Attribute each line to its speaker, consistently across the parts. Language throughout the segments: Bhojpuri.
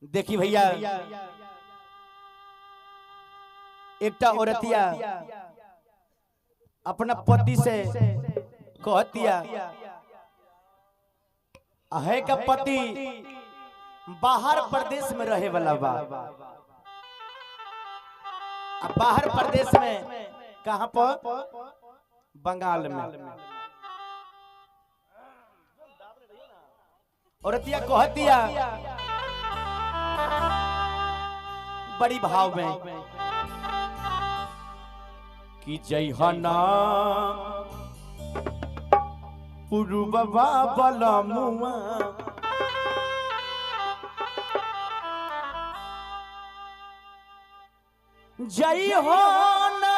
Speaker 1: देखी भैया एकटा औरतिया अपना पति से कहतिया है का पति बाहर प्रदेश में रहे वाला बा। बाहर प्रदेश में कहां पर? बंगाल में। औरतिया कहतिया बड़ी भाव में कि जय हना पुरुबा बलमुआ जय हना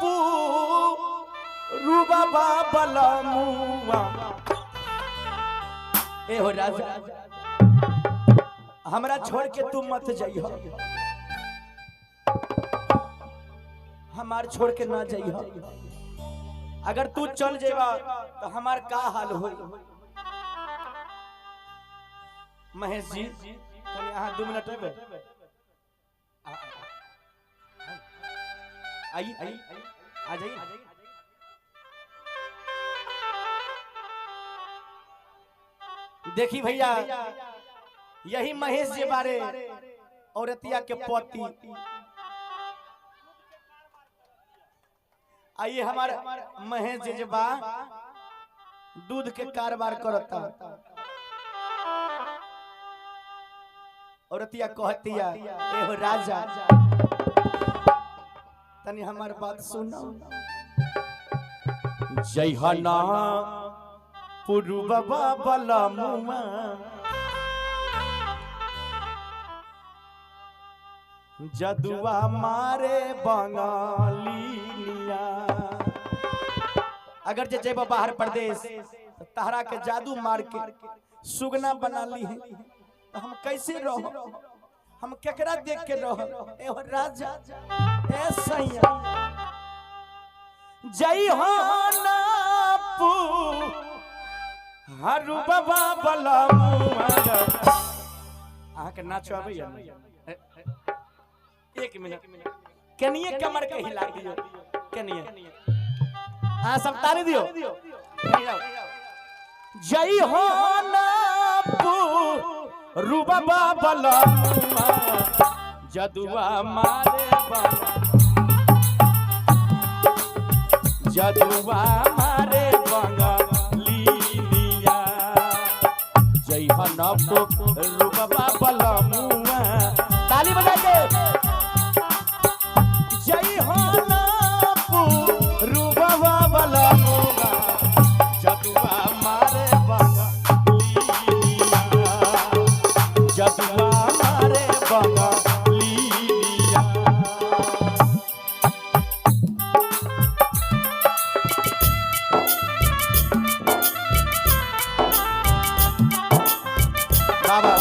Speaker 1: पुरुबा बलमुआ। ए हो राजा हमरा छोड़ के तू मत जाइह, हमार छोड़ के ना जाइह। अगर तू चल जेबा तो हमार का हाल होई? महेश जी कनी यहाँ 2 मिनट में आई आ जाइए। देखी भैया यही महेश जी बारे औरतिया के पति। आइए हमारे महेश जी बा दूध के कारोबार करता। औरतिया कहतिया एहो राजा तनी हमार बात सुनो। जय हना पुरुबा बलमुआ जदुआ मारे बंगालिया। अगर जे जेब बाहर प्रदेश तो तहरा के जादू मार के सुगना बना ली है तो हम कैसे रहो? हम केकरा देख के रहो? ए राजा ए सैया जय हो ना पू हरु बाबा बलमुआ। आहा के नाचो आबैया? 1 मिनट कनिए कमर के हिला दियो, कनिए हाँ सब ताली दियो। जय हो ना पुरुबा बलमुआ जदुआ मारे जदुआ मारे बंगालिया। जय हो ना पुरुबा बलमुआ। ताली बजा के जय हो ना पुरुबा बलमुआ जदुआ मारे बंगालिया जदुआ मारे बंगालिया। बाबा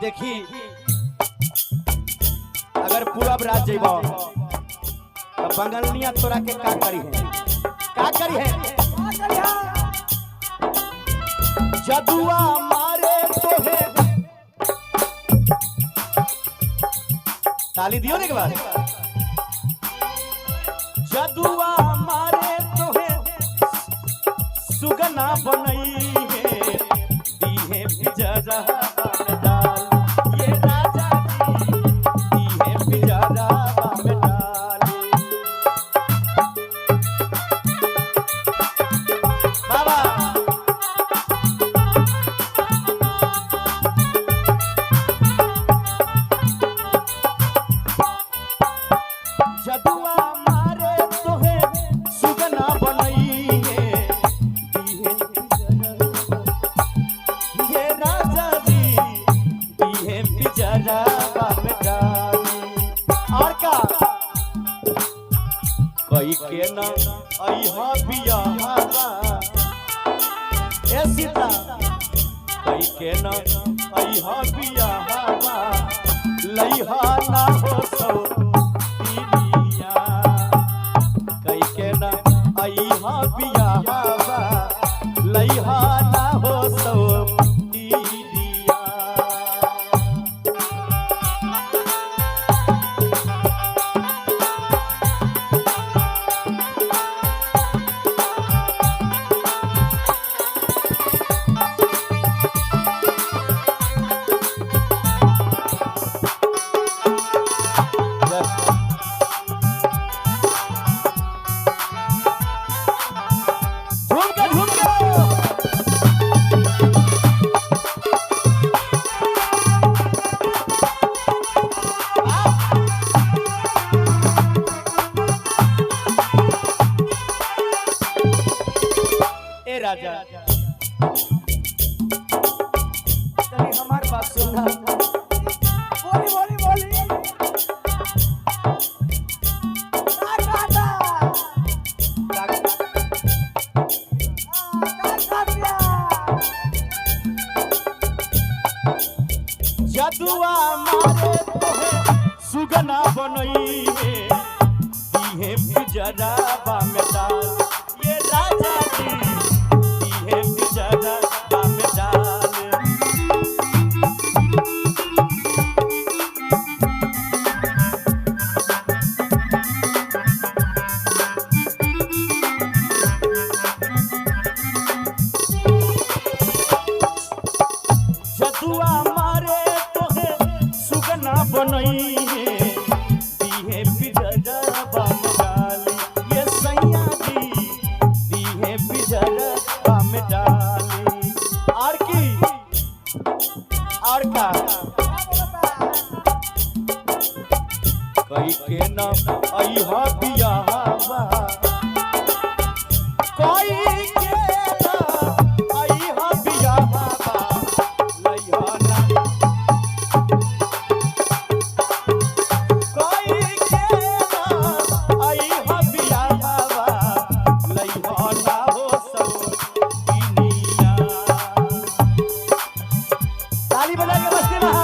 Speaker 1: देखी अगर पूरब राज जेब तो बंगालिया तोरा के का करी है? का करी है? जदुआ मारे तो है। ताली दियो ने के बाद। जदुआ मारे तो है सुगना बनई है दी है बिजरा जदुआ मारे तो है सुगना बनई है दी है न अइहा बियाहवा ए सीता कई के न अइहा बियाहवा लइहा ना हो सो तीनिया कई के न अइहा बियाहवा लइहा ना हो सो राजा चलिए हमारी बात सुनना बोली बोली बोली जदुआ मारे तोहे सुगना बनइहे इहे बिजराबा में डाल ये राजा जी जदुआ मारे तोहे सुगना बनइहे दीहे बिजराबा में डाली ये सैया जी दीहे बिजराबा में डाली और की और का कई के न अइहा बियाहवा कोई के न अइहा बियाहवा लइहा ना कोई के न अइहा बियाहवा लइहा ना हो सब दुनिया ताली बजा के बजते रहा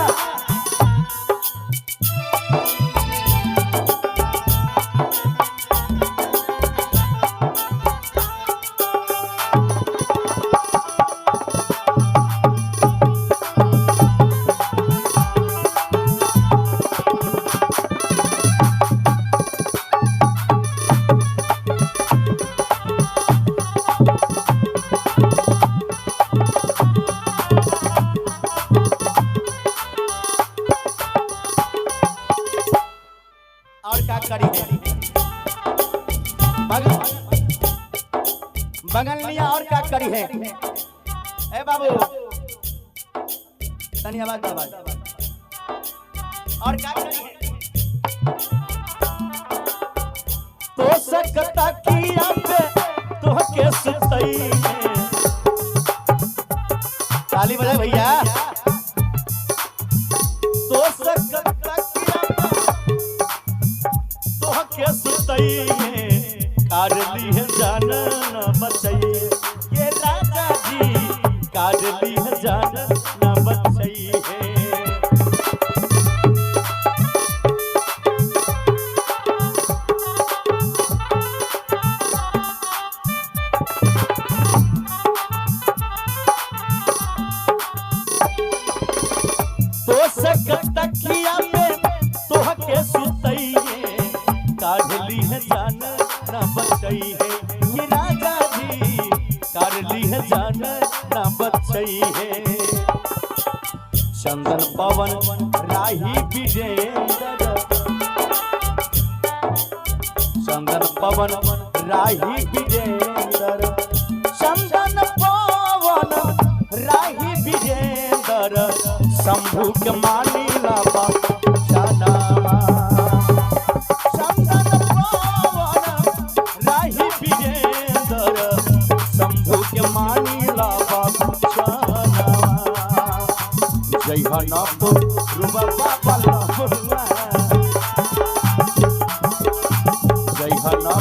Speaker 1: और क्या करी है बगल लिया और क्या करी है ए बाबू तनी आवाज और क्या करी है तो सकता किया पे तो के सुतई ताली बजाए भैया तो सकता के सुतई कार ली है जान न बचई ये राजा जी कार ली है जान न बचई है तो सकता किया पे तो के सुतई काढ़ली है जान न बचई है ये राजा जी काढ़ली है जान न बचई है चंदन पवन राही विजेंद्र चंदन पवन राही विजेंद्र चंदन पवन राही विजेंद्र शंभू के मानी लाबा जाना जय हनप रुबा बाबा जय हनप